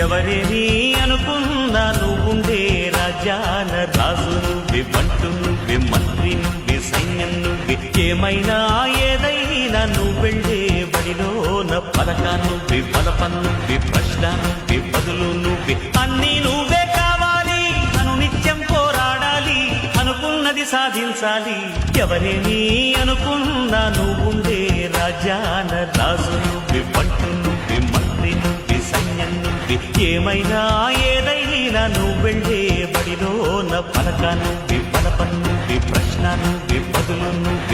ఎవరేని అనుకున్నా నువ్వుండే రాజ్యాల రాజు నువ్వే, బంటు నువ్వే, మంత్రి నువ్వే, సైన్యం నువ్వే, ఏమైనా ఏదైనా నువ్వెళ్ళే బడిలోన పలక నువ్వే, బలపం నువ్వే, ప్రశ్న నువ్వే, బదులు నువ్వే, అన్నీ నువ్వే కావాలి. అనునిత్యం పోరాడాలి, అనుకున్నది సాధించాలి. ఎవరేని అనుకున్నా నువ్వుండే రాజ్యాల రాజు నువ్వే, బంటు నువ్వే, మంత్రి నువ్వే, సైన్యం నువ్వే, ఏమైనా ఏదైనా నువ్వెళ్ళే బడిలోన పలక నువ్వే, బలపం నువ్వే, ప్రశ్న నువ్వే, బదులు నువ్వే.